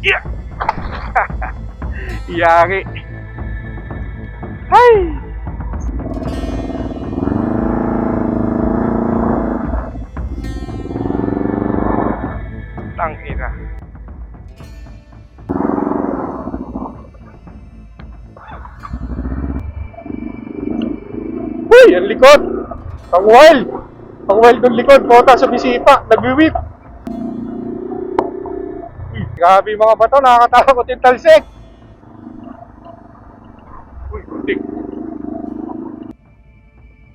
Yeah! Yari. Hay! Tangina. Uy, ang likod! Ang wild! Ang wild ng likod, kota sa bisipa, nagwi-whip. Uy, grabe yung mga bato, nakakatakot yung talsik. Uy, kuntik.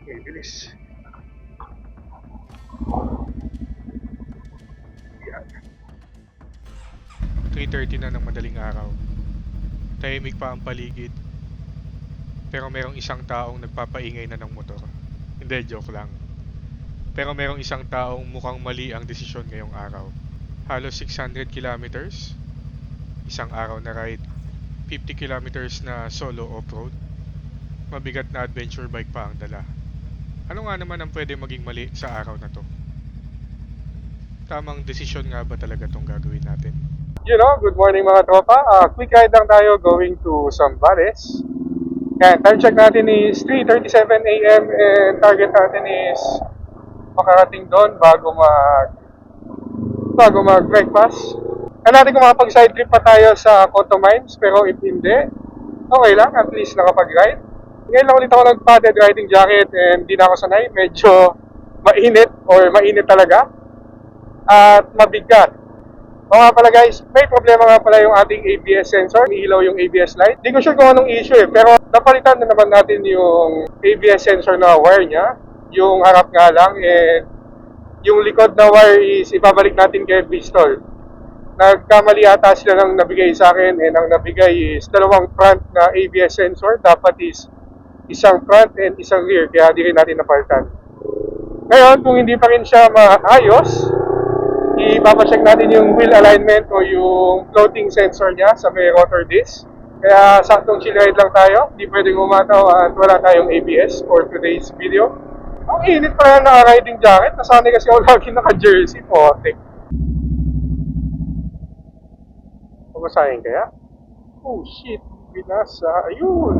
Uy, bilis. Yan. 3:30 na ng madaling araw. Tahimik pa ang paligid. Pero merong isang taong nagpapaingay na ng motor. Hindi, joke lang. Pero merong isang taong mukhang mali ang desisyon ngayong araw. Halos 600 kilometers, isang araw na ride, 50 kilometers na solo off-road, mabigat na adventure bike pa ang dala. Ano nga naman ang pwede maging mali sa araw na to? Tamang desisyon nga ba talaga tong gagawin natin? You know, good morning mga tropa. Quick ride lang tayo going to Zambales. Yan, time check natin is 3:37 AM and target natin is makarating doon bago mag-breakfast. Kaya natin kung makapag-side trip pa tayo sa Cotto Mines, pero if hindi, okay lang, at least nakapag-ride. Ngayon lang ulit ako nag-padded riding jacket and di na ako sanay, medyo mainit talaga at mabigat. O nga pala guys, may problema nga pala yung ating ABS sensor, umiilaw yung ABS light. Di ko sure kung anong issue pero napalitan na naman natin yung ABS sensor na wire niya, yung harap nga lang, and yung likod na wire is ibabalik natin kay Bristol. Nagkamali ata sila ng nabigay sa akin, and ang nabigay is dalawang front na ABS sensor, dapat is isang front and isang rear, kaya di rin natin napalitan. Ngayon, kung hindi pa rin siya maayos, ipapacheck natin yung wheel alignment o yung floating sensor niya sa may rotor disc. Kaya saktong chill ride lang tayo, hindi pwedeng umataw at wala tayong ABS for today's video. Ang init pa yan na riding jacket, nasanay kasi ako lagi naka-jersey, potek. Pamasahin kaya? Oh shit, binasa, ayun!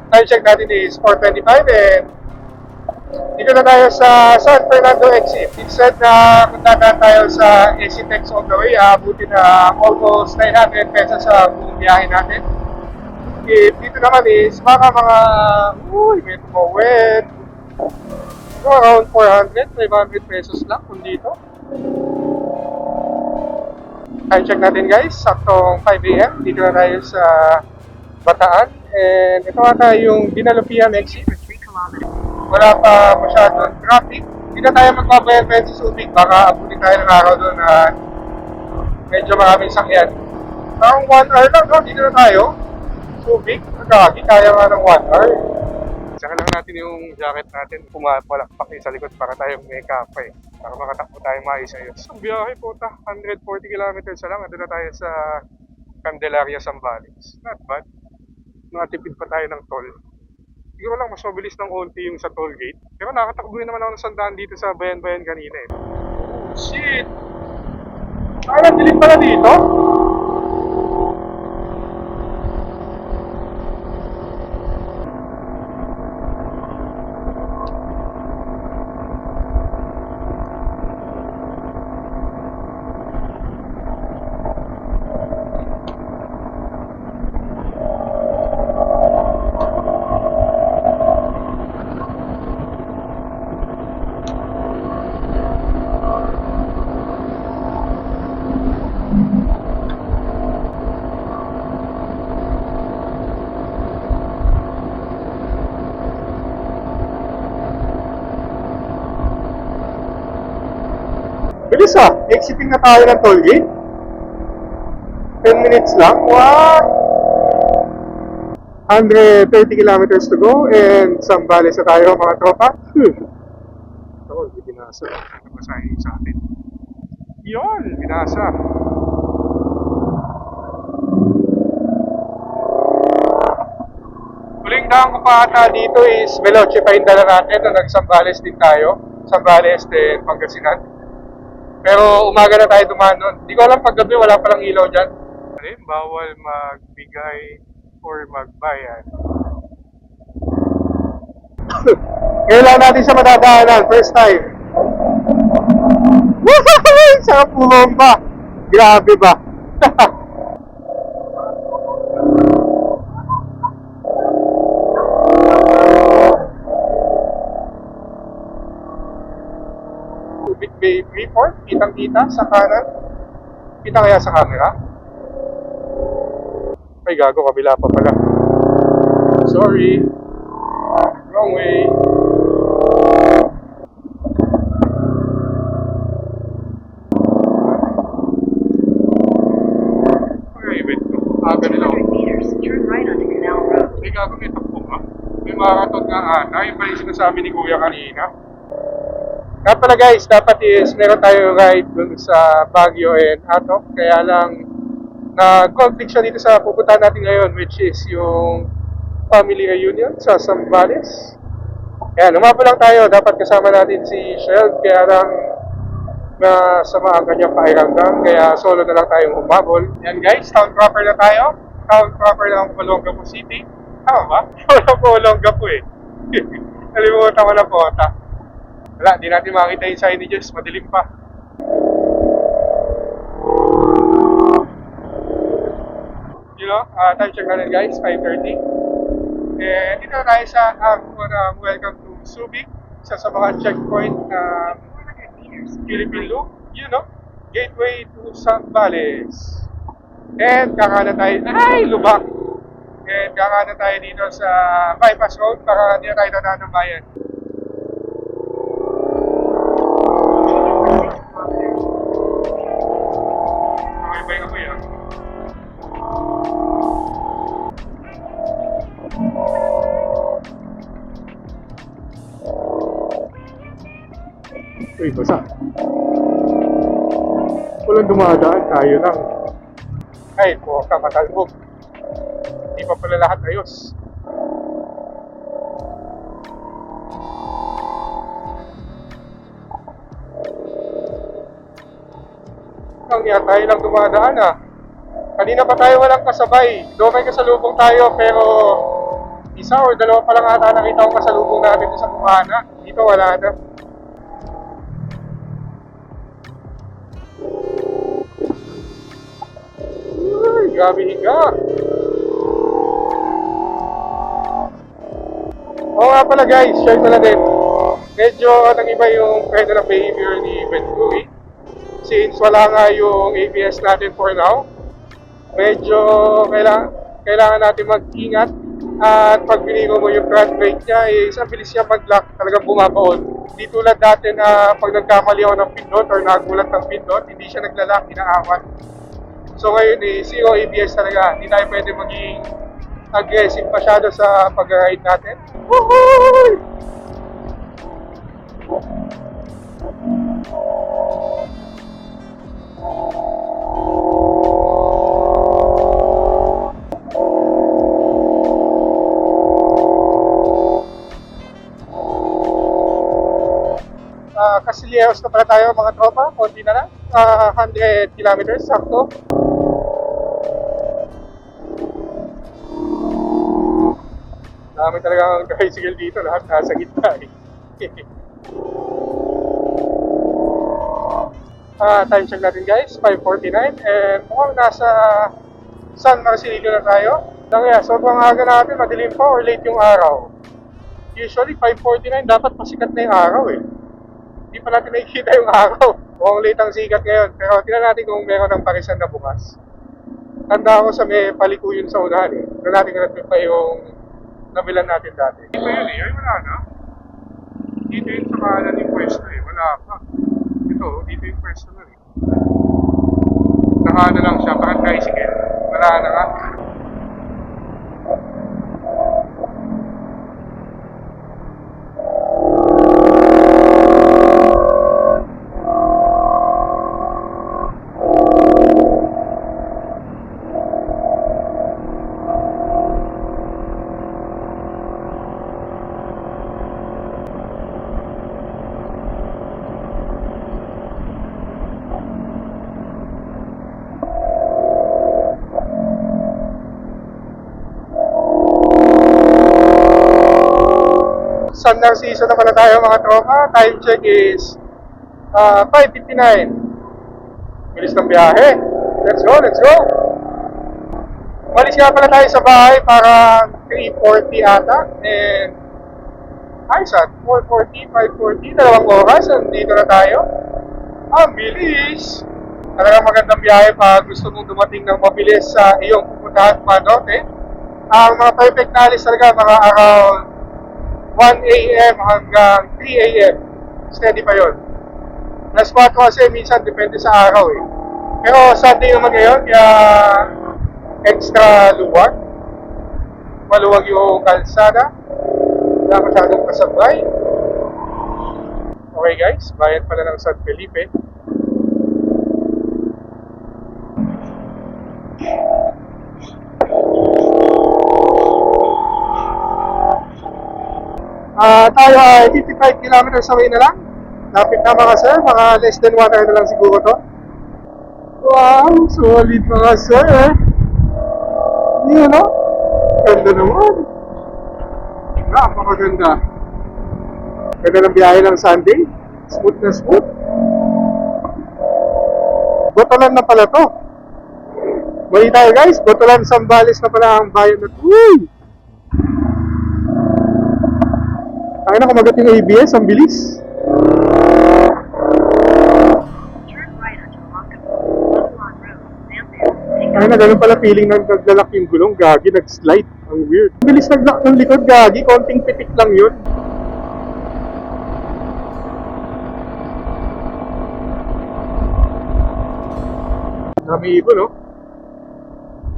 Time check natin is 4:25 and dito na tayo sa San Fernando exit. Instead na punta tayo sa EasyTex all the way, abutin na almost 900 pesos sa buong biyahe natin. If dito naman is mga may tumawid. So around 400, 500 pesos lang kung dito. Time check natin guys, saktong 5 AM. Dito na tayo sa Bataan. And ito ata yung Dinalupian exit. Wala pa masyadong traffic. Hindi na tayo magbabayad sa Subic. Baka abutin tayo ng araw doon na medyo maraming sakyan. Parang 1 hour lang, no? Dito na tayo. Subic. Magkakagi, kaya nga ng 1 hour. Saka lang natin yung jacket natin. Pumapalakpak sa likod para tayong may kape. Para makatakbo tayo maayos-ayos. Ang biyahe po 140 kilometers na lang. Ando na tayo sa Candelaria, Zambales. Not bad. Nakatipid pa tayo ng toll. Siguro lang mas mabilis ng onti yung sa toll gate. Pero nakatakbuhin naman ako ng sandaan dito sa Bayan-Bayan kanina eh. Oh shit! Ay, nadilim pala dito? Bilis ah, exiting na tayo ng toll gate. 10 minutes lang, what? 130 kilometers to go and Zambales na tayo mga tropa. Ako, hindi binasa. Nabasahin sa atin. Yun, binasa. Huling daan ko pa ata dito is Veloce pa yung dala natin na nag-Zambales din tayo. Zambales din Pangasinan. Pero umaga na tayo dumaan nun. Hindi ko alam paggabi wala palang ilaw dyan. Bawal magbigay or magbayad. Ngayon lang natin siya madadaanan. First time. Woohoo! Sarap bumomba. Grabe ba? Subic Bay Freeport. Kitang-kita sa kanan. Kita kaya sa camera? Ay, gago. Kabila pa pala. Sorry. Wrong way. Okay, wait. Ganun ako. Turn right onto Canal Road. May gago, may takbo ka. May marathon nga ata. Yung pala yung sinasabi ni Kuya kanina. Kaya pala guys, dapat is meron tayo ride dun sa Baguio and Atok. Kaya lang nag-conflict siya dito sa pupuntahan natin ngayon, which is yung family reunion sa Zambales. Kaya lumabo lang tayo. Dapat kasama natin si Shell. Kaya lang nasama ang kanyang pakiramdam. Kaya solo na lang tayong humabol. Yan guys, town proper na tayo. Town proper ng Olongapo City. Tama ba? Wala po Olongapo eh. Nalimutan ko na po. Wala, di natin makita yung signages. Madilim pa. You know, time check natin guys, 5:30. And dito na tayo sa welcome to Subic. Isa sa mga checkpoint na Philippine Loop. You know, gateway to Zambales. And kakanan tayo, ay, lubak! And kakanan tayo dito sa bypass road para hindi na tayo dadaan ng bayan. Okay ba yung apoy ah? Uy, basa. Walang dumadaan, tayo lang. Ay, po ka matalbog. Hindi pa pala lahat ayos. Ang tayo lang dumadaan ah. Kanina pa tayo walang kasabay. Doon may kasalubong tayo pero isa or dalawa pa lang ata nakita ko kasalubong natin sa Bukana. Dito wala na. Ay, grabe higa. Oo nga pala guys, share ko na din. Medyo nag-iba yung kind of behavior ni Venturi. Since wala nga yung ABS natin for now, medyo kailangan natin mag-ingat. At pag biniro mo yung front brake niya, ang bilis niya mag-lock, talagang bumabaon. Hindi tulad dati na pag nagkamali ako ng pindot or nagulat ng pindot, hindi siya naglalak, inaawat. So ngayon zero ABS talaga. Hindi tayo pwede maging aggressive masyado sa pag-ride natin. Woohoo! Casilleros na pala tayo mga tropa, konti na lang. 100 kilometers, sakto. Dami talaga ang tricycle dito, lahat nasa gitna eh. Time check natin guys, 5:49 and mukhang nasa San Marcelino na tayo. Kaya sobrang aga natin, madilim pa or late yung araw. Usually 5:49 dapat pasikat na yung araw eh. Hindi pa natin nakikita yung araw. Mukhang late ang sikat ngayon. Pero tingnan natin kung meron ng parisan na bukas. Tanda ako sa may paliko yun sa unahan eh. Tignan natin kung pa yung nabilan natin dati. Dito yun eh. Ay wala na. Dito yun sa kanan yung pwesto eh. Wala pa. Ito ito, dito yung pwesto nun eh. Naka ano lang siya, parang tricycle. Wala na nga. San Narciso na pala tayo mga tropa. Time check is 5:59. Bilis ng biyahe. Let's go, let's go. Malis nga pala tayo sa bahay para 3:40 ata. And ayos at 4:40, 5:40, dalawang oras. Nandito na tayo. Ang bilis. Talagang magandang biyahe pag gusto mong dumating ng mabilis sa iyong pupuntahan pa norte. Ang mga perfect na alis talaga mga around 1 a.m. hanggang 3 a.m. Steady pa yun. Last 4 kasi minsan depende sa araw eh. Pero Sunday naman ngayon, kaya extra luwag. Maluwag yung kalsada. Wala masyadong kasabay. Okay guys, bayad pala ng San Felipe. Tayo ay 55 kilometers away na lang. Lapit na mga sir, mga less than 1 hour na lang siguro to. Wow, solid mga sir eh. Yun no? Ganda naman. Napakaganda. Ganda ng biyahe ng Sunday. Smooth na smooth. Botolan na pala to. Mali tayo guys, Botolan Zambales na pala ang bayan na to. Woo! Ay na, kumagat yung ABS, ang bilis. Turn right onto Woodlawn Road, Sanford. Take Ay na, ganun pala feeling ng naglalak yung gulong. Gagi, nag-slide. Ang weird. Ang bilis nag-lock ng likod, gagi. Konting pitik lang yun. Dami ibon, no?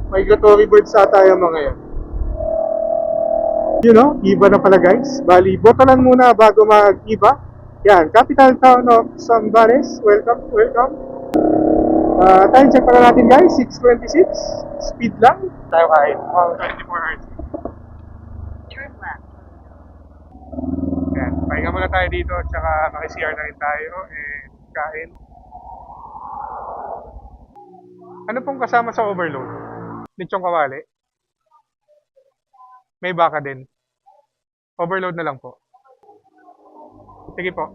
Migratory birds sa tayo mga yan. You know, iba na pala guys. Bali, Botolan muna bago mag-iba. Yan, capital town of Zambales. Welcome, welcome. Time check pala natin guys, 6:26. Speed lang. Tayo kahit 24 hours. turn left. Yan, pahinga muna tayo dito. Tsaka maki-CR na rin tayo. And kain. Ano pong kasama sa overload? Lechong kawali? May baka din. Overload na lang po. Sige po.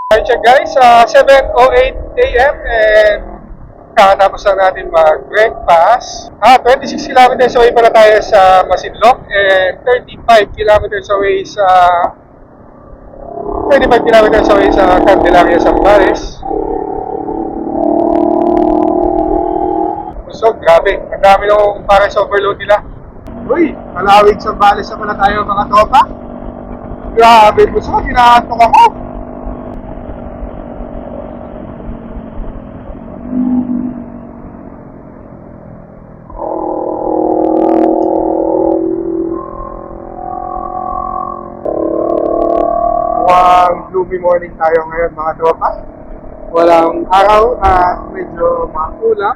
Time check guys, 7:08 a.m. and kakatapos lang natin mag-breakfast. 26 kilometers away pala tayo sa Masinloc and 35 kilometers away sa Candelaria, Zambales. So, grabe. Ang dami nung para sa overload nila. Uy, Malawig, Zambales na pala tayo mga tropa. Grabe, gusto ko, kinaantok ako. Mukhang gloomy morning tayo ngayon mga tropa. Walang araw at medyo makulang.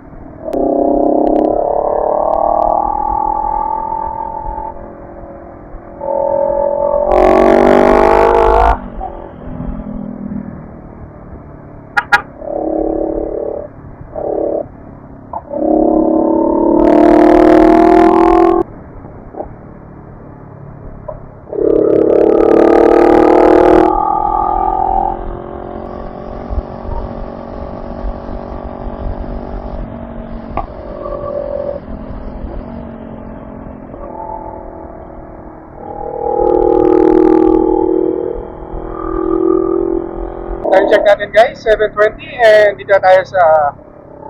Time check natin guys, 7:20 and dito tayo sa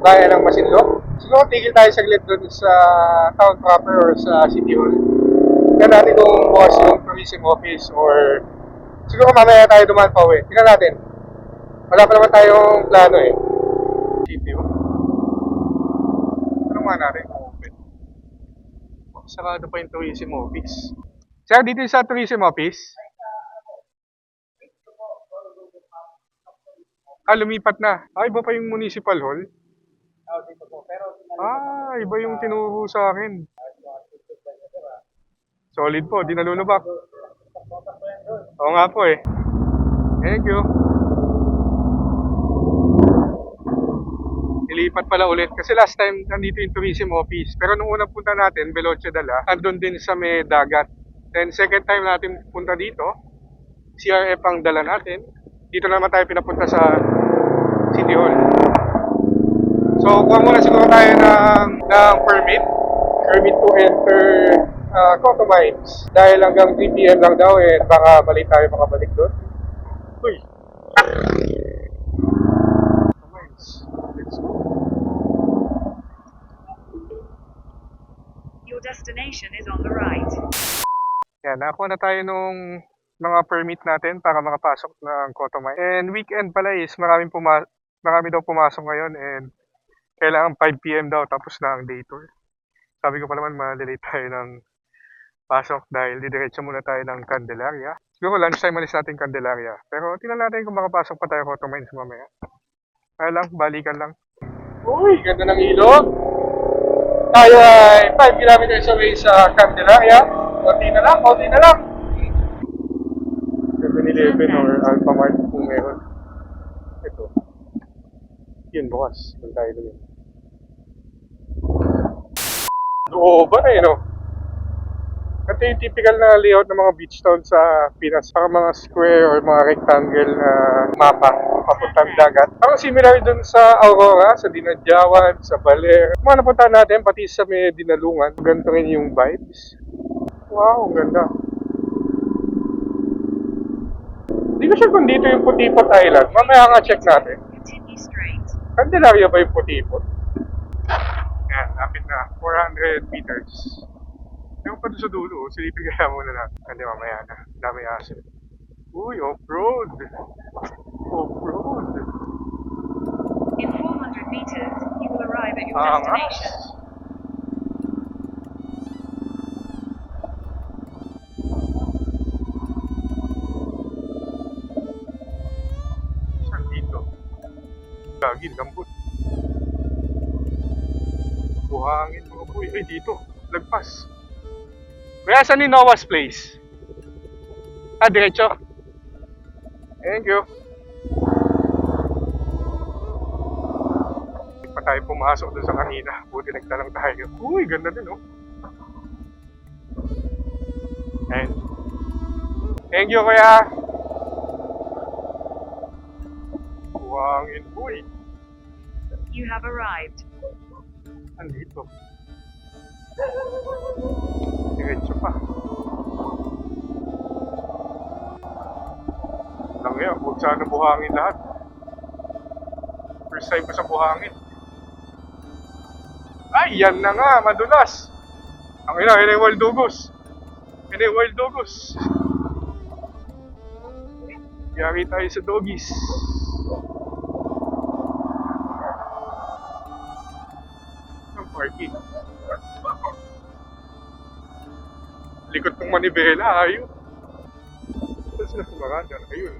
bayan ng Masinloc. Siguro tigil tayo saglit doon sa town proper or sa City Hall. Tingnan natin kung bukas yung tourism office or siguro mamaya tayo dumaan pa uwi. Tingnan natin. Wala pa naman tayong plano eh. CTO. Ano nga natin kung open? Sarado pa yung tourism office. Sir, dito sa tourism office? Ah, lumipat na. Ah, iba pa yung municipal hall? Ah, iba yung tinuro sa akin. Solid po, di nalulubak. Oo nga po eh. Thank you. Ilipat pala ulit. Kasi last time, nandito yung tourism office. Pero nung unang punta natin, Veloce Dala, andun din sa may dagat. Then second time natin punta dito, CRF ang dala natin. Dito naman tayo pinapunta sa City Hall. So, kuha muna siguro tayo ng permit. Permit to enter Coto Mines. Dahil hanggang 3 PM lang daw eh, baka balik tayo makabalik doon. Uy! Coto Mines. Let's go. Your destination is on the right. Yan, nakakuha na tayo nung mga permit natin para makapasok ng Coto Mines. And weekend pala is marami daw pumasok ngayon and kailangan 5 PM daw tapos na ang day tour. Sabi ko pa naman malilate tayo ng pasok dahil didiretso muna tayo ng Candelaria. Siguro lunchtime alis natin Candelaria. Pero tingnan natin kung makapasok pa tayo Coto Mines mamaya. Kaya lang, balikan lang. Uy, ganda ng ilog! Tayo ay 5 kilometers away sa Candelaria. Konti na lang, konti na lang. 7-Eleven or Alphamart kung meron. Ito. Yun, bukas. Doon tayo doon. Oo ba na eh, no? Ito yung typical na layout ng mga beach town sa Pinas. Parang mga square or mga rectangle na mapa papuntang dagat. Parang similar dun sa Aurora, sa Dinadjawan, sa Baler. Mga napunta natin, pati sa may Dinalungan. Ganito rin yung vibes. Wow, ang ganda. Hindi ko sure kung dito yung Putipot Island. Mamaya nga check natin. Continue straight. Candelaria ba yung Putipot? Yan, lapit na. 400 meters. Ewan pa doon sa dulo. Silipin kaya muna natin. Hindi, mamaya na. Dami asin. Uy, off-road. Off-road. In 400 meters, you will arrive at your Angas. destination. Saan dito? Lagi, lambot. Buhangin mga boy. Ay, dito. Lagpas. Kaya saan ni Noah's Place? Ah, diretso. Thank you. Hindi pa tayo pumasok doon sa kanina. Buti nagtanong tayo. Uy, ganda din, oh. Ayan. Thank you, kuya. Buhangin, boy. You have arrived. Andito. Diretso pa. Lang yan, huwag sana buhangin lahat. First time ko sa buhangin. Ay, yan na nga, madulas. Ang ina, yun yung wild dogos. Yun yung wild dogos. Yari tayo sa doggies. Ang parking. Likod ng manibela, ayun. Saan sila kumaraan dyan? Ayun.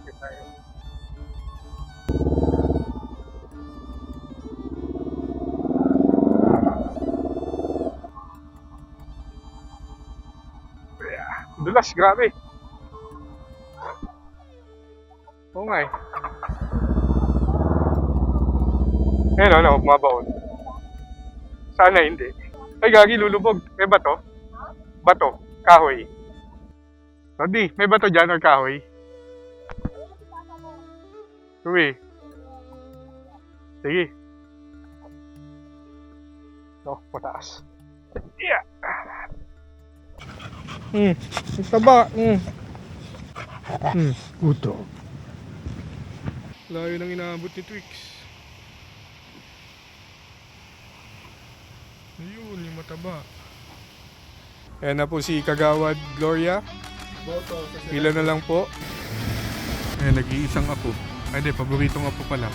Sige tayo. Dulas, grabe. Oo nga eh. Ayun, ano, mabaon. Sana hindi. Ay, gagi, lulubog. May bato? Bato, kahoy. Rodi, may bato dyan or kahoy? Uwi. Sige. Oh, mataas. Yeah. Ang taba. Puto. Layo nang inaabot ni Twix. Ayun, yung mataba. Ayan na po si Kagawad Gloria. Pila na lang po. Ayan, nag-iisang apo. Ay, hindi, paboritong apo pala.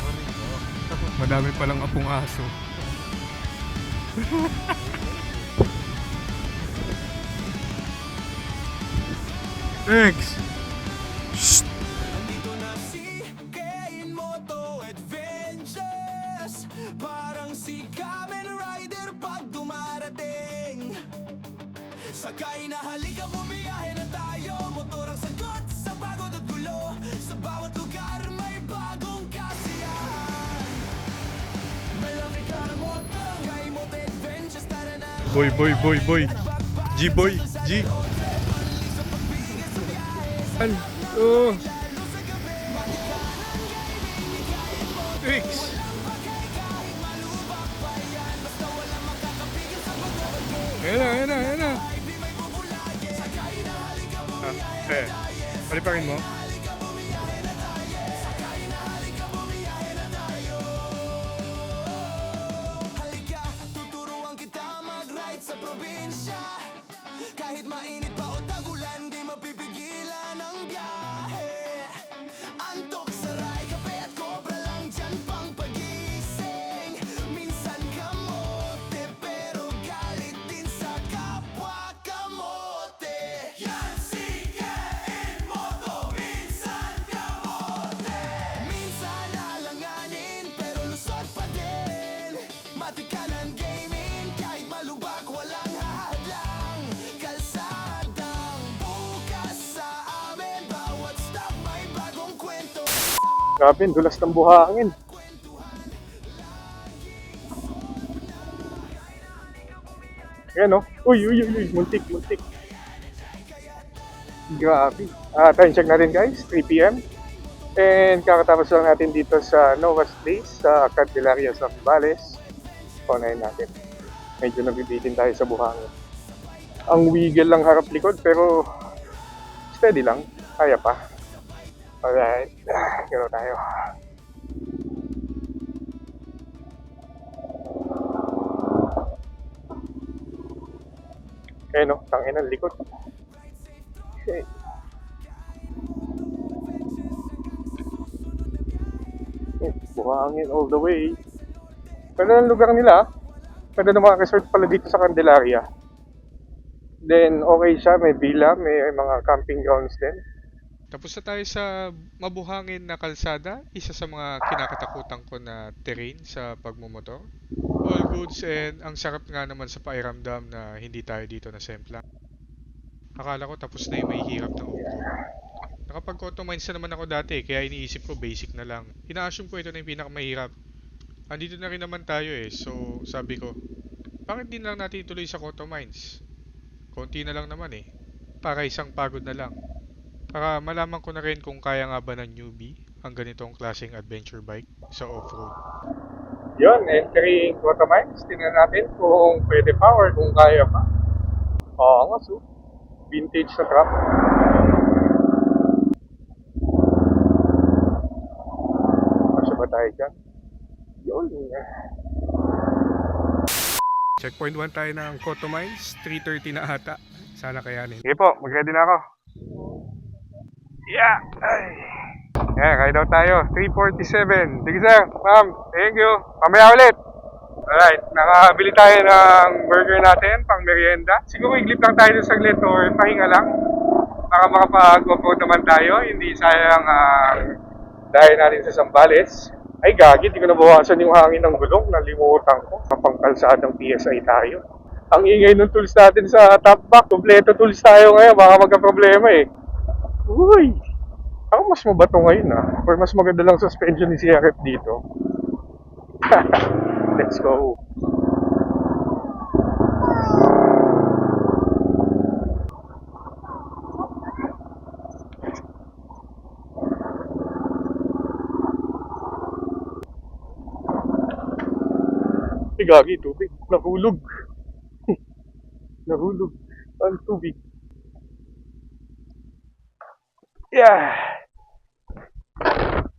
Madami palang apong aso. Thanks! Shh! Nandito na si Kain Moto Adventures. Parang si Kamen Rider pag dumarating. Sakay na halika, bumiyahe na tayo. Motor ang sagot sa pagod at gulo. Sa bawat lugar may bagong kasiyahan. May laki ka na moto, Kain Moto Adventures, tara na. Boy. G-boy, G. Oh. Thanks. Ayan na. Palipakin mo. Halika, tuturuan kita mag-ride sa probinsya. Kahit mainit pa o tagulan, di mapipigilan ang biyahe. Antok, saray, kape at kobra lang dyan pang pagising. Minsan kamote, pero galit din sa kapwa kamote. Yan si Kain Moto, minsan kamote. Minsan alanganin, pero lusot pa din. Matikanan gaming, kahit malubak, walang hadlang. Kalsadang bukas sa amin, bawat stop may bagong kwento. Grabe, dulas ng buhangin. Ayan o. Uy, muntik. Grabe. Time check natin guys, 3 PM. And kakatapos lang natin dito sa Nova's Place sa Candelaria, Zambales. Paunahin natin. Medyo nabibitin tayo sa buhangin. Ang wiggle lang harap likod pero steady lang. Kaya pa. Alright. Gano'n tayo. Ayan o, tangin ang likod. Okay. Buhangin all the way. Pero ang lugar nila, pwede na mga resort pala dito sa Candelaria. Then okay siya, may villa, may mga camping grounds din. Tapos na tayo sa mabuhangin na kalsada, isa sa mga kinakatakutan ko na terrain sa pagmumotor. All goods and ang sarap nga naman sa pairamdam na hindi tayo dito na sempla. Akala ko tapos na yung may hirap ng off-road. Nakapag-auto mines na naman ako dati, kaya iniisip ko basic na lang. Ina-assume ko ito na yung pinakamahirap. Andito na rin naman tayo so sabi ko, bakit di na lang natin ituloy sa auto mines? Konti na lang naman para isang pagod na lang. Para malaman ko na rin kung kaya nga ba ng newbie ang ganitong klaseng adventure bike sa off-road. Yun, entering Auto Mines. Tingnan natin kung pwede pa or kung kaya pa. Oo nga, so. Vintage na truck. Masya ba tayo dyan? Yun. Checkpoint 1 tayo ng Auto Mines, 3:30 na ata. Sana kayanin. Sige po, mag-ready na ako. Yeah! Ay. Yeah, kaya daw tayo. 3:47. Sige sir, ma'am. Thank you. Mamaya ulit. Alright, nakabili tayo ng burger natin, pang merienda. Siguro iglip lang tayo sa saglit or pahinga lang. Baka makapag-off-road naman tayo. Hindi sayang dahil natin sa Zambales. Ay gagi, di ko nabawasan yung hangin ng gulong. Nalimutan ko. Kapang kalsadang PSI tayo. Ang ingay ng tools natin sa top back. Kompleto tools tayo ngayon. Baka magka-problema Uy! Ako mas mabato ngayon Or mas maganda lang suspension ni CRF dito. Let's go. Gagi, tubig. Nahulog. Nahulog. Ang tubig. Yeah.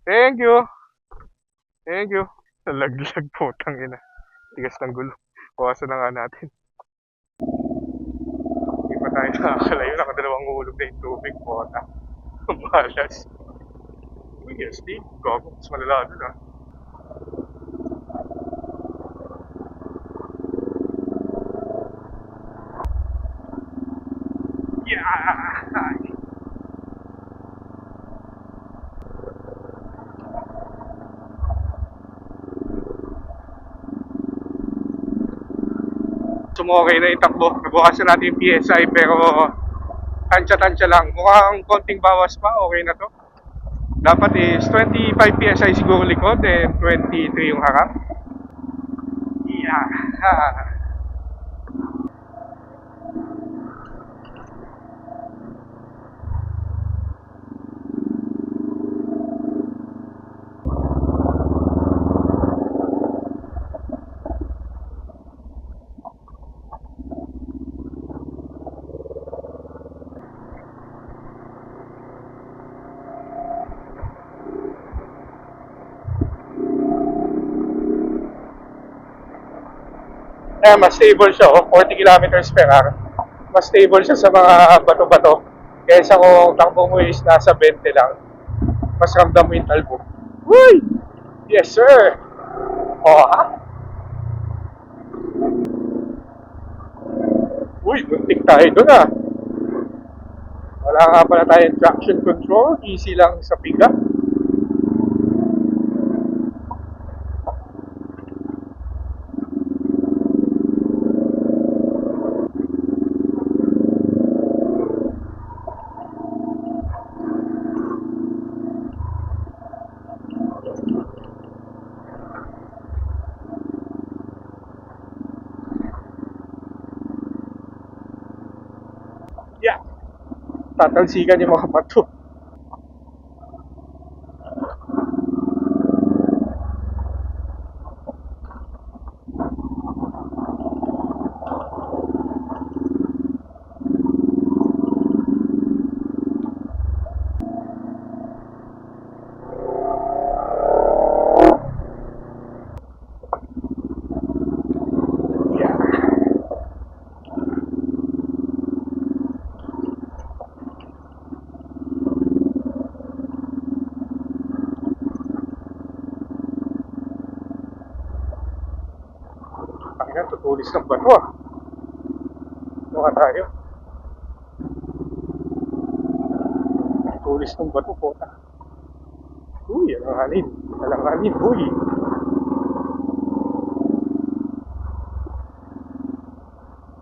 Thank you. Thank you. Nalaglag po, tangina. Tigas ng gulo. Bawasan na nga natin. Hindi pa tayo nakakalayo. Nakadalawang hulog na yung tubig. Pota. Malas. Uy, yes, di. Gago. Mas malala doon ah. Yeah! Sumokay na yung takbo. Nabukasan natin yung PSI pero tansya-tansya lang. Mukhang konting bawas pa. Okay na to. Dapat is 25 PSI siguro likod and 23 yung harap. Yeah. Mas stable siya, 40 kilometers per hour. Mas stable siya sa mga bato-bato. Kaysa kung takbo mo is nasa 20 lang. Mas ramdam mo yung talbo. Uy! Yes, sir! Oh, ha? Uy, muntik tayo doon ah. Wala nga pala tayong traction control. Easy lang sa piga. Yeah. Tatalsikan yung mga bato. Ang ina, tutulis ng bato ah. Ano ka tayo? Tutulis ng bato po. Uy, alanganin. Alanganin, uy.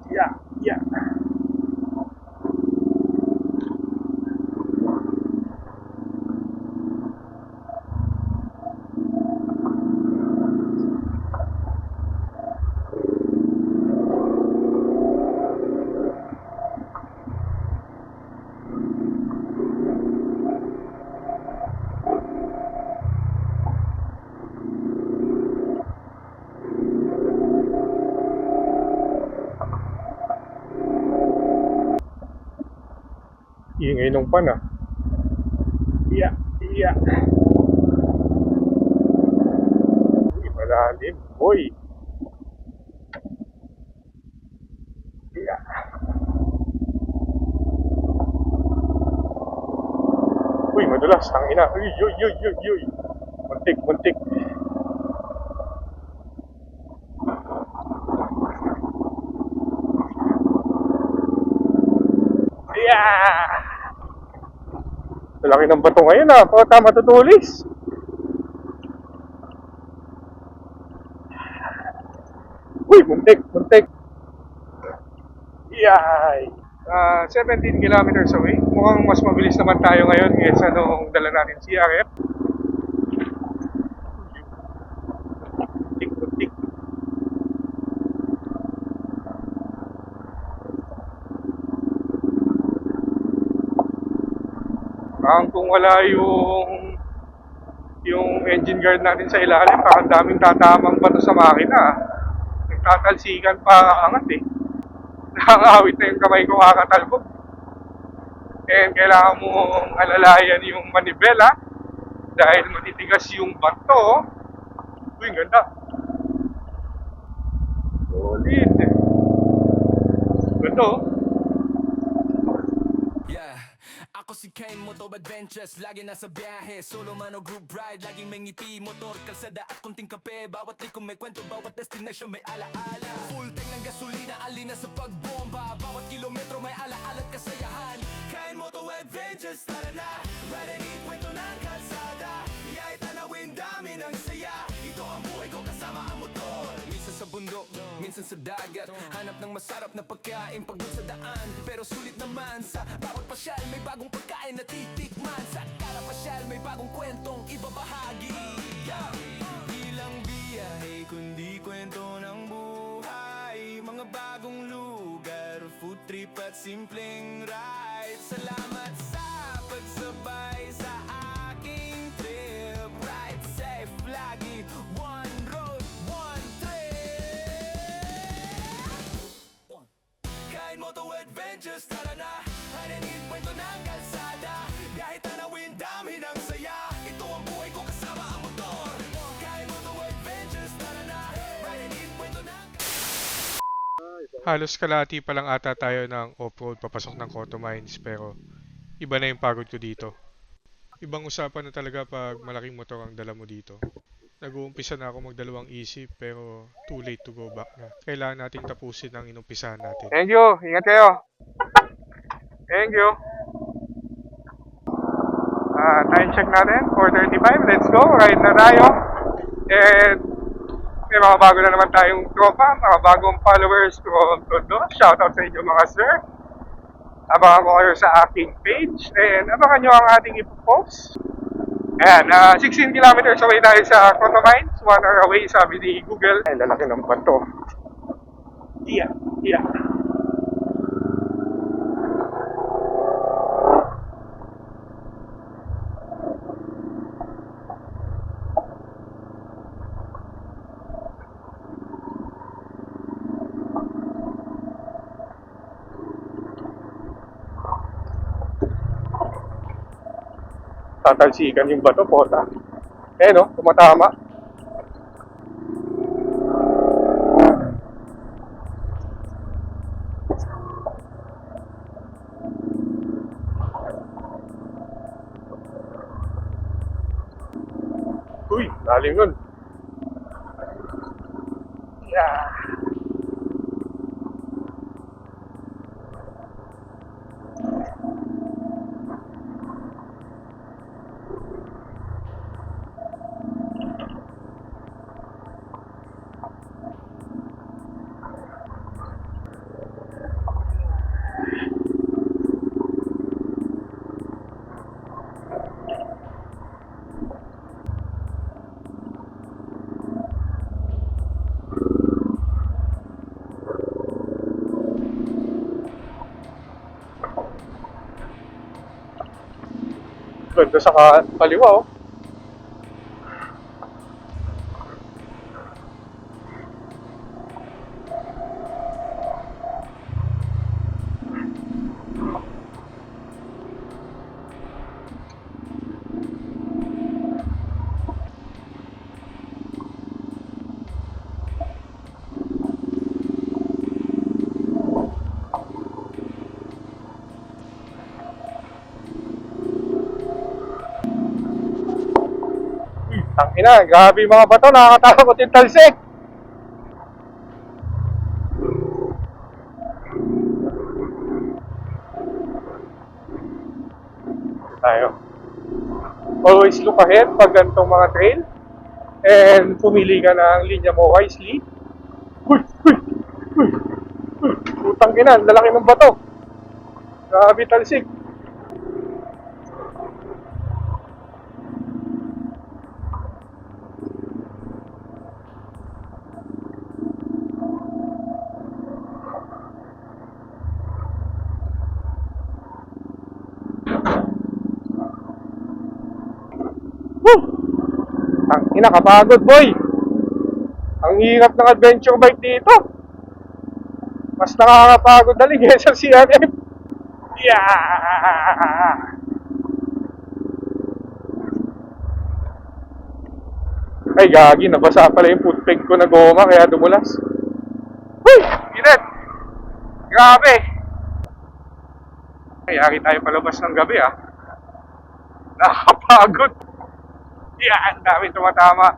Yeah, yeah. Ingay nung pan ah. Yeah, yeah. Uy, malalim. Uy. Yeah. Uy, madulas. Ang ina. Uy, uy, uy, uy, uy. Muntik, muntik. Yeah! Laki ng bato ngayon ah. Pata matutulis. Uy, muntik, muntik. Yay! 17 kilometers away. Mukhang mas mabilis naman tayo ngayon kaysa nung dala natin CRF. Muntik, muntik. Kung wala yung engine guard natin sa ilalim, parang daming tatamang bato sa makina. Nagtatalsikan pa angat eh. Nakakawit na yung kamay ko kakatalbog. And kailangan mong alalayan yung manibela dahil matitigas yung bato. Uy, ganda. Solid. Ganda oh. Ako si Kane Moto Adventures, lagi nasa biyahe. Solo man o group ride, laging may ngiti. Motor, kalsada at kunting kape. Bawat liko may kwento, bawat destination may alaala. Full tank ng gasolina, alina sa pagbomba. Bawat kilometro may alaala at kasayahan. Kane Moto Adventures, tara na. Ride and eat, kwento ng kalsada. Iya'y tanawin, dami ng saya. Ito ang buhay ko kasama ang motor. Minsan sa bundok, minsan sa dagat. Hanap ng masarap na pagkain pagod sa daan. Pero sulit naman sa bawat pasyal, may bagong pagkain na titikman. Sa kada pasyal, may bagong kwentong ibabahagi. Di lang biyahe, kundi kwento ng buhay. Mga bagong lugar, food trip at simpleng ride. Salamat sa pagsabay sa aking trip. Ride safe lagi, one road, one trip. Kain Moto Adventures, tara na. Hananin kwento ng kalsada. Biyahe tanawin, dami ng saya. Ito ang buhay ko kasama ang motor. Kain Moto Adventures, tara na. Hananin kwento ng Halos kalahati pa lang ata tayo ng off-road papasok ng Cotto Mines, pero iba na yung pagod ko dito. Ibang usapan na talaga pag malaking motor ang dala mo dito. Nag-uumpisa na ako magdalawang isip pero too late to go back na. Kailangan nating tapusin ang inumpisahan natin. Thank you. Ingat kayo. Thank you. Time check natin. 4:35. Let's go. Ride na tayo. And may mga bago na naman tayong tropa. Mga bagong followers from Tondo. Shoutout sa inyo mga sir. Abangan ko kayo sa aking page. And abangan nyo ang ating ipopost. Ayan, 16 kilometers away tayo sa Cotto Mines. 1 hour away, sabi ni Google. Ay, lalaki ng bato. Yeah. Tatalsikan yung bato, pota. Eh no, tumatama. Uy, lalim nun. Yeah. Ganda sa kaliwa, oh. Tangina, grabe yung mga bato, nakakatakot yung talsik. Tayo. Always look ahead pag ganitong mga trail. And pumili ka ng linya mo wisely. Uy! Putang ina, lalaki ng bato. Grabe talsik. Tangina, kapagod boy. Ang hirap ng adventure bike dito. Mas nakakapagod na rin sa CRF. Yeah! Ay gagi, nabasa pala yung footpeg ko na goma kaya dumulas. Uy! Init! Grabe! Kayari tayo palabas ng gabi ah. Nakakapagod. Yan, dami tumatama.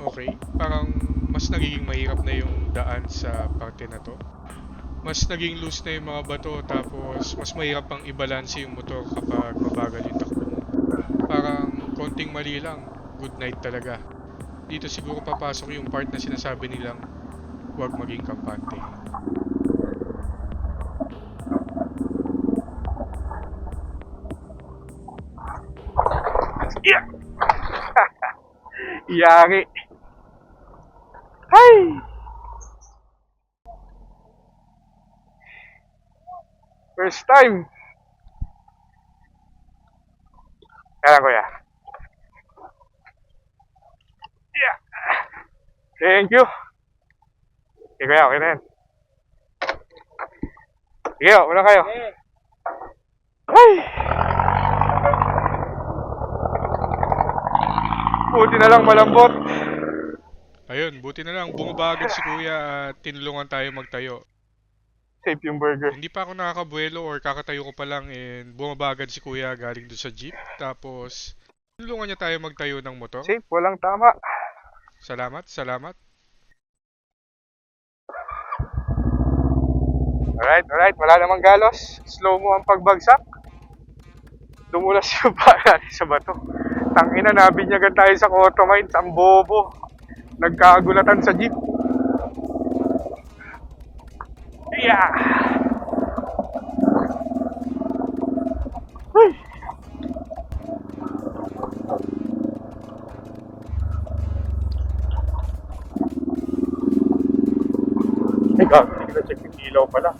Okay, parang mas nagiging mahirap na yung daan sa parte na to. Mas naging loose na yung mga bato, tapos mas mahirap pang i-balance yung motor kapag mabagal yung takbo mo. Parang konting mali lang, good night talaga. Dito siguro papasok yung part na sinasabi nilang huwag maging kampante. Yeah. Yari. Hay! First time. Kaya kuya. Yeah. Thank you. Okay kuya, okay na yan. Sige, una kayo. Ay! Buti na lang malambot. Ayun, buti na lang bumaba agad si kuya at tinulungan tayo magtayo. Safe yung burger. Hindi pa ako nakakabuelo or kakatayo ko pa lang and bumaba agad si kuya galing doon sa jeep. Tapos, tinulungan niya tayo magtayo ng motor. Safe, walang tama. Salamat, salamat. Alright. Wala namang galos. Slow mo ang pagbagsak. Dumulas yung paa natin sa bato. Tangina, nabinyagan tayo sa Cotto Mines. Ang bobo. Nagkagulatan sa jeep. Yeah! Uy! Ay, gabi, hindi ko na-check yung ilaw pala.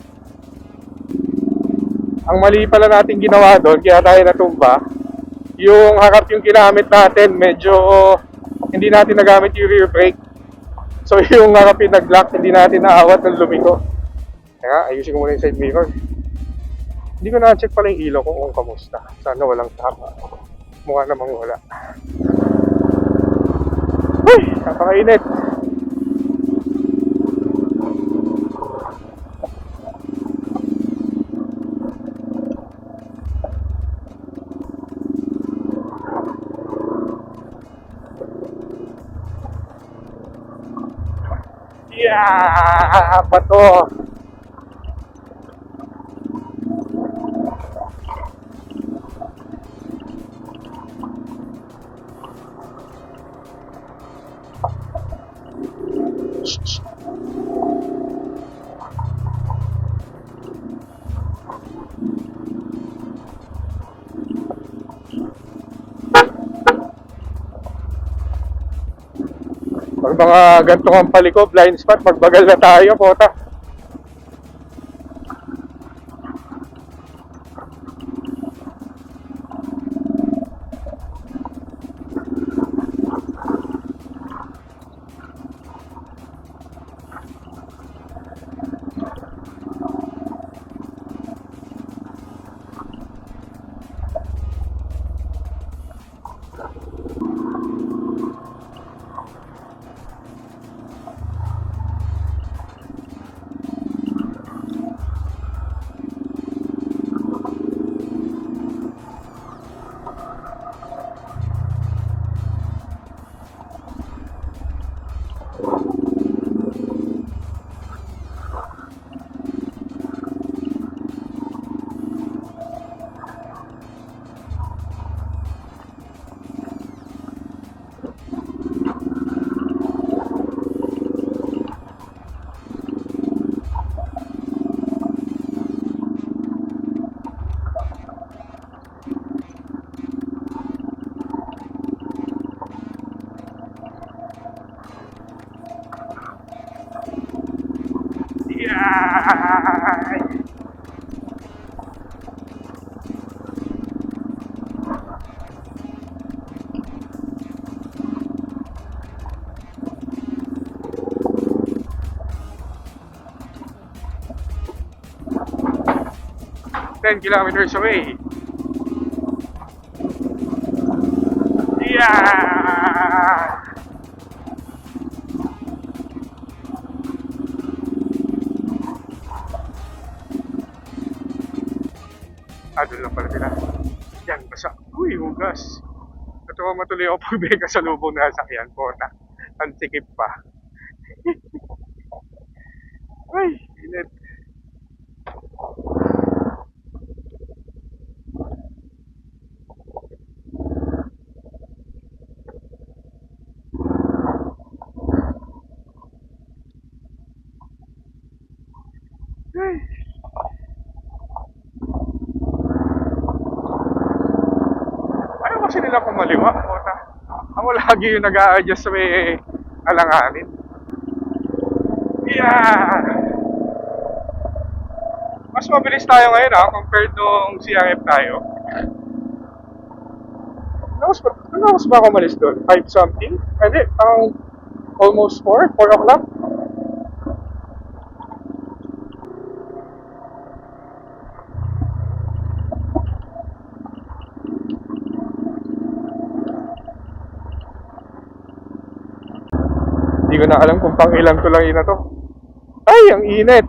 Ang mali pala natin ginawa doon, kaya tayo natumba. Yung harap yung ginamit natin, medyo hindi natin nagamit yung rear brake. So yung harap yung nag-lock, hindi natin naawat ng lumiko. Kaya ayusin ko muna yung side mirror. Hindi ko na-check pala yung ilaw ko kung kamusta. Sana walang tama. Mukha namang wala. Uy! Napakainit! Yeah! Bato! Pag mga gantong ang paliko, blind spot, magbagal na tayo, pota. Ay! Ten kilometers away. Yeah! pala sila. Yan, basa. Uy, hugas. Natuwa matuloy ako pag may kasalubong na sasakyan. Pota. Ang sikip pa. Ay, init. Ay. Ayaw kasi nila kumaliwa. Pota. Ako lagi yung nag-a-adjust sa may alanganin. Yeah! Mas mabilis tayo ngayon compared nung CRF tayo. Ano ba ako malis doon? 5 something? Hindi, almost 4 o'clock. Hindi ko na alam kung pang ilang to lang na to. Ay, ang init!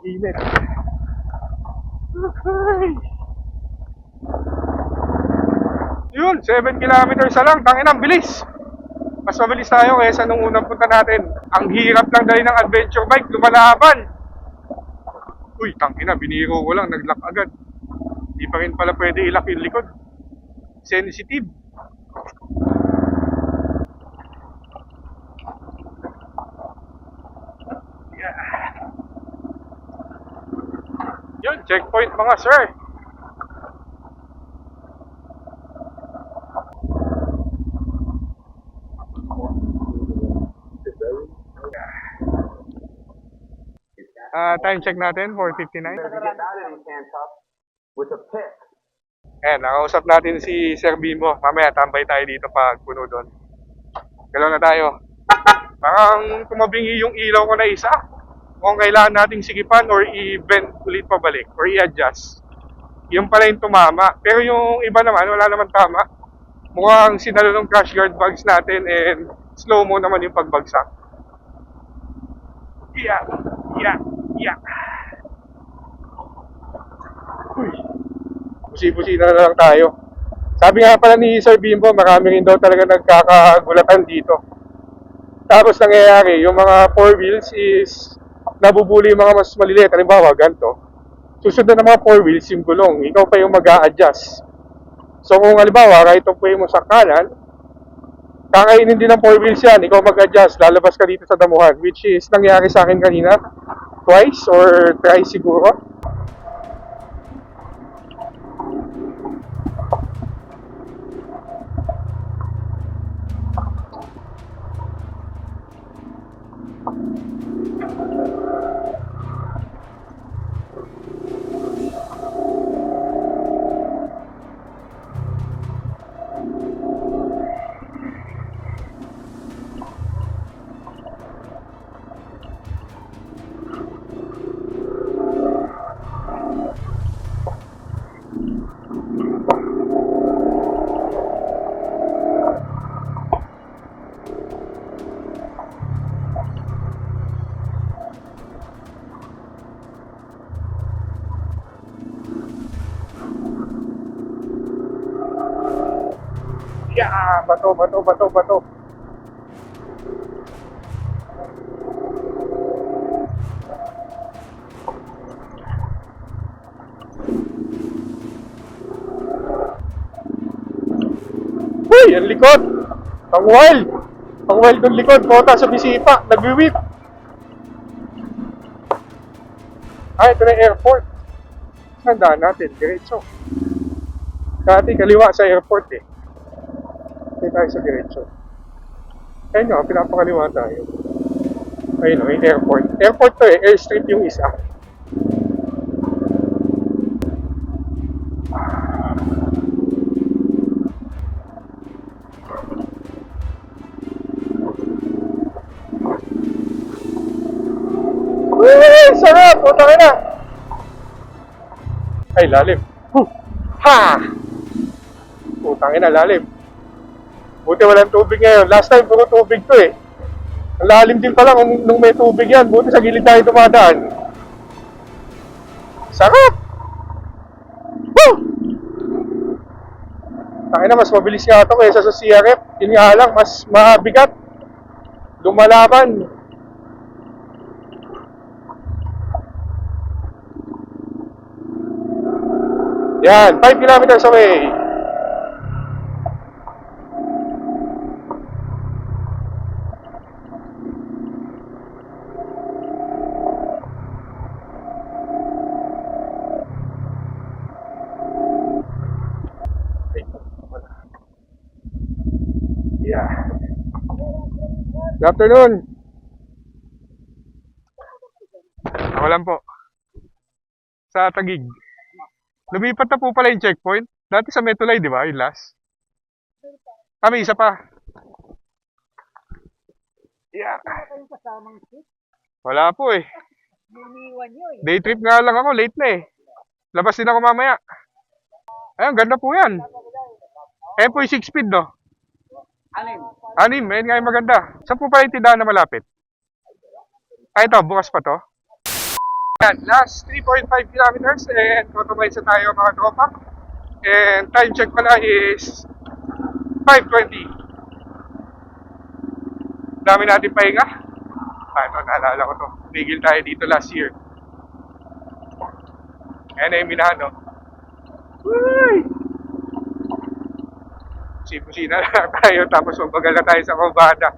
Init. Okay. Yun, 7 kilometers na lang. Tangin ang bilis. Mas mabilis tayo kaysa nung unang punta natin. Ang hirap lang dali ng adventure bike, lumalaban. Uy, tangina, biniro ko lang, nag-lock agad. Di pa rin pala pwede i-lock yung likod. Sensitive. Yun, checkpoint mga sir. Time check natin, 4:59. Ayan, nakausap natin si Sir Bimbo. Mamaya tambay tayo dito pag puno doon. Galaw na tayo. Parang tumabingi yung ilaw ko na isa. Kung kailangan nating sigipan or i-bend ulit pabalik or i-adjust. Yung pala yung tumama. Pero yung iba naman, wala naman tama. Mukhang sinalo ng crash guard bags natin and slow mo naman yung pagbagsak. Yeah. Uy. Pusi-pusi na lang tayo. Sabi nga pala ni Sir Bimbo, marami rin daw talaga nagkakagulatan dito. Tapos nangyayari, yung mga 4 wheels is nabubuli yung mga mas maliliit. Halimbawa, ganito. Susunod na mga 4 wheels yung gulong. Ikaw pa yung mag-a-adjust. So kung halimbawa, right of way mo sa kanan, kakainin din ng 4 wheels yan. Ikaw mag-adjust. Lalabas ka dito sa damuhan. Which is nangyari sa akin kanina. Twice or thrice siguro. Yeah, bato. Uy, ang likod! Ang wild! Ang wild ng likod, kota sa bisipa, nagwi-whip. Ito na yung airport. Sandaan natin, diretso. Dati kaliwa sa airport eh. Hindi tayo sa diretso. Ayun nga, pinapakaliwa tayo. Ayun o, yung airport. Airport to eh, airstrip yung isa. Uy! Sarap! Puta ka na! Ay, lalim. Ha! Putang ina, lalim. Buti walang tubig ngayon. Last time, puro tubig to eh. Ang lalim din pala nung may tubig yan. Buti sa gilid tayo dumadaan. Sarap! Woo! Tangina, mas mabilis nga ito kaysa sa CRF. Yun nga lang, mas mabigat. Lumalaban. Yan, 5 kilometers away. Yeah. Good afternoon. Ako lang po. Sa Taguig. Lumipat na po pala yung checkpoint. Dati sa Metulay, di ba? Yung last. May isa pa. Yeah. Wala po eh. Day trip nga lang ako. Late na eh. Labas din ako mamaya. Ayun, ganda po yan. Ayan po yung 6 speed, no? Anim. Ayun nga yung maganda. Saan po pala yung tindahan na malapit? Ito. Bukas pa to. Yan, last 3.5 kilometers and automate sa tayo mga tropa. And time check pala is 5:20. Dami natin pahinga. Ito, naalala ko to. Tigil tayo dito last year. Ayan na yung Minano. Uy! Pusina lang tayo tapos mabagal na tayo sa Covada.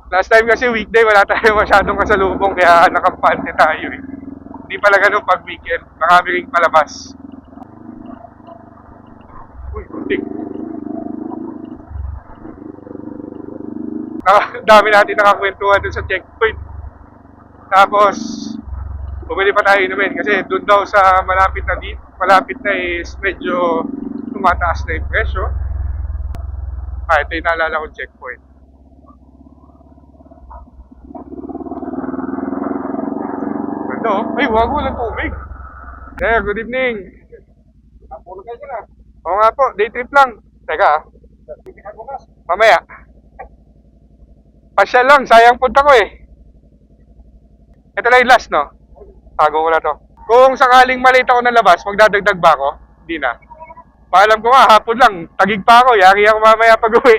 Last time kasi weekday, wala tayo masyadong kasalubong kaya nakampante tayo eh. Hindi pala ganun pag weekend. Marami ring palabas. Uy, kuntik. Dami natin nakakwentuhan dun sa checkpoint. Tapos, bumili pa tayo inumin kasi dun daw sa malapit na is medyo tumataas na yung presyo. Ito yung naalala kong checkpoint. Ay, wag mo lang tubig. Sir, good evening. Puro kayo na. Oo nga po, day trip lang. Teka mamaya. Pasyal lang, sayang punta ko eh. Ito lang yung last, no? Tago ko na to. Kung sakaling malate ako ng labas, magdadagdag ba ako? Hindi na. Paalam ko nga, hapon lang. Tagig pa ako, yari ako mamaya pag uwi.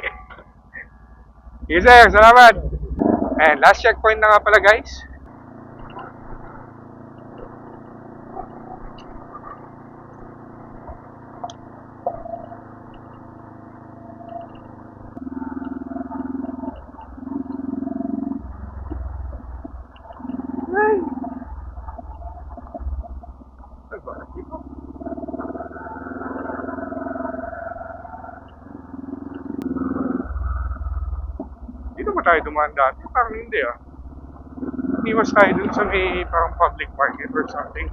Yes sir, salamat. And last checkpoint na nga pala guys. Dito ba tayo dumaan dati? Parang hindi ah. Iniwas tayo dun sa may parang public market or something.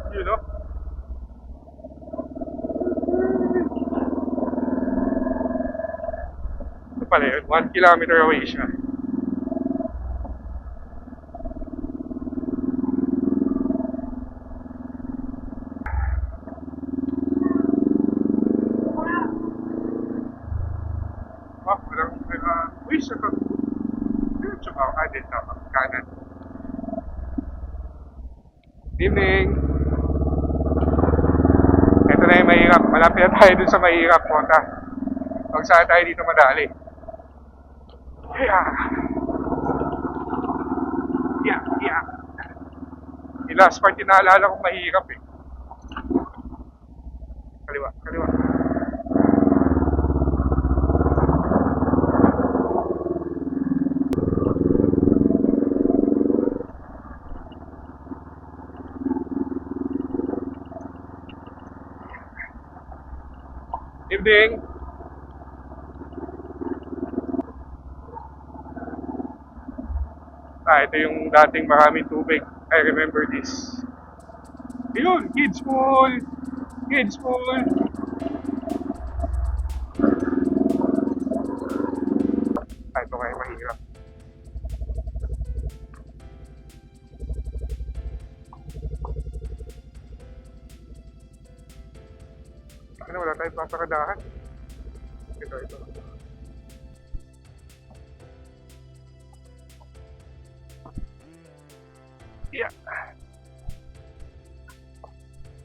You know? Ito pala yun, 1 kilometer away siya. Uy, sa ito. Diretso ba? Din tama. Kanan. Evening. Ito na yung mahirap. Malapit na tayo dun sa mahirap. Punta. Huwag saan tayo dito madali. Yeah. Yung last part yung naalala kong mahirap eh. Kaliwa. Evening. Ito yung dating maraming tubig. I remember this. Ayun, kids pool! Kids pool! Ito kayo mahirap. Ano, wala tayong papakadahan. Ito. Yeah.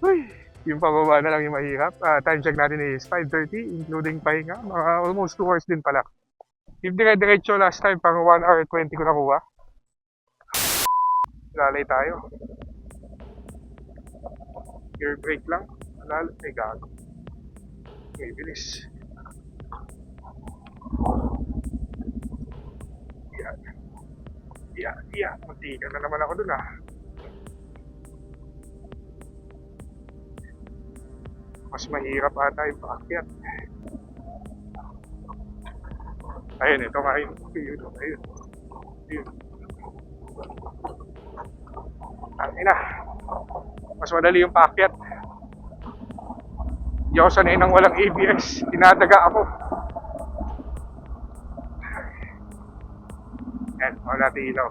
Uy, yung pababa na lang yung mahirap. Time check natin is 5:30, including pahinga. Mga almost 2 hours din pala. If dire-diretso last time, pang 1 hour 20 ko nakuha. Lalay tayo. Gear brake lang. Lalay, ay gago. May bilis. Yeah. Muntikan na naman ako dun ah. Mas mahirap ata yung paakyat. Ayun, ito nga yun. Ayun. Ina. Mas madali yung paakyat. Hindi ako sanay nang walang ABS. Tinataga ako. Yan, wala natin ilaw.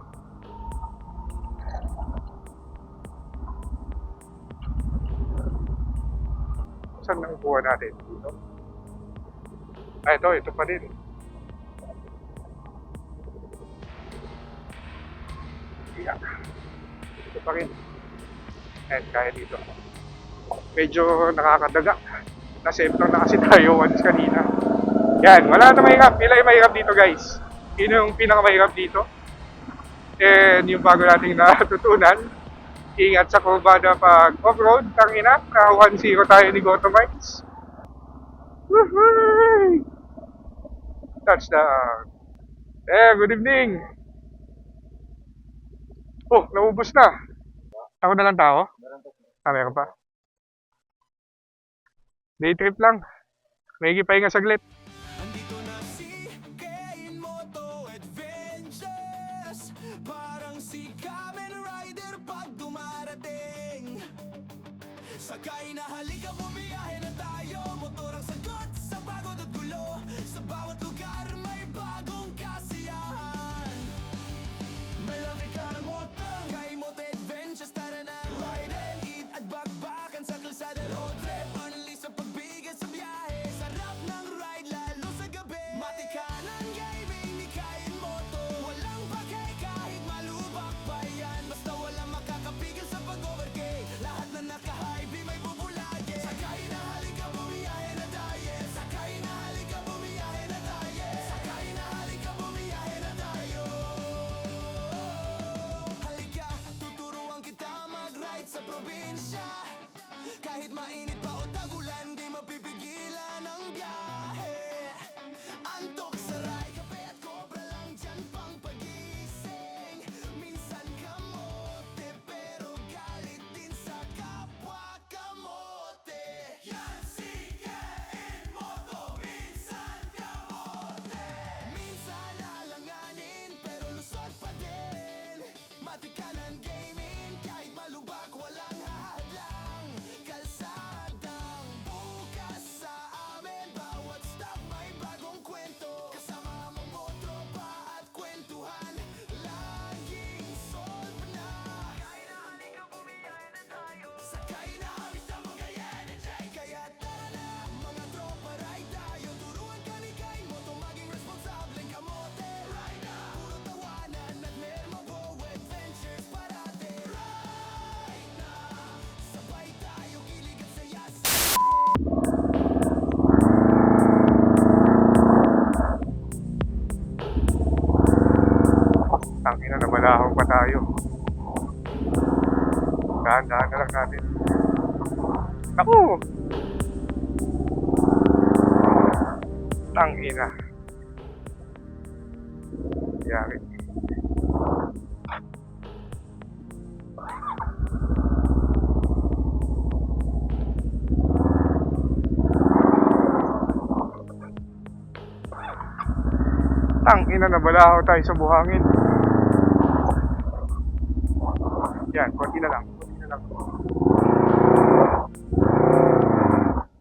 Saan nang kuha natin? Dito? Ito pa din. Yeah. Ito pa rin. Kaya dito. Medyo nakakadaga. Nasave lang na kasi tayo once kanina. Yan, wala na mahirap. Pila yung mahirap dito guys. Yun yung pinakamahirap dito. And yung bago nating natutunan, ingat sa kurbada pag off-road. Tangina, na 1-0 tayo ni Goto Mines. Woohoo! Touchdown. Good evening. Oh, naubos na. Ako na lang tao? Meron pa. Day trip lang. May pahinga saglit. Andito na si Kain Moto Adventures. Parang si Kamen Rider pag dumarating. Sakay na halika, bumiyahe na tayo. Motor ang sagot sa pagod at gulo. Sa bawat lugar may bagong kasiyahan. May laki ka ng motor, Kain Moto Adventures. Tara na, ride and eat at bakbakan sa kalsada. Road trip, unleash sa pagbigat sa biyahe. Sarap ng ride lalo sa gabi. Matikanan gaming ni Kain Moto. Walang bagay kahit malubak pa yan. Basta walang makakapigil sa pag-overgate. Lahat na naka-highway may bubulage. Sakay na halika, bumiyahe na tayo. Sakay na halika, bumiyahe na tayo. Sakay na halika, bumiyahe na tayo. Halika, tuturuan kita mag-ride sa probinsya. Kahit mainit pa o tagulan, di mapipigilan ang biyahe. Antok sa ride, kape at cobra lang dyan pang pagising. Minsan kamote, pero galit din sa kapwa kamote. Yan si Kain Moto, minsan kamote. Minsan alanganin, pero lusot pa din. Matikanan gaming, kahit malubak, walang hadlang. Kalsadang bukas sa amin, bawat stop may bagong kwento. Kasama mong motropa at kwentuhan, laging solve na. Sakay na halika, bumiyahe na tayo. Sakay na, gusto mo kaya energy. Kaya tara na, mga tropa, ride tayo. Turuan ka ni Kain Moto, maging responsableng kamote. Ride na, puro tawanan at mermago adventures parate. Ride na, sabay tayo, kilig at saya sa Tangina, nabalahong pa tayo. Dahan-dahan na lang natin. Naku! Tangina. Yari. Tangina, nabalaho tayo sa buhangin. Yan, konti na lang. Konti na lang.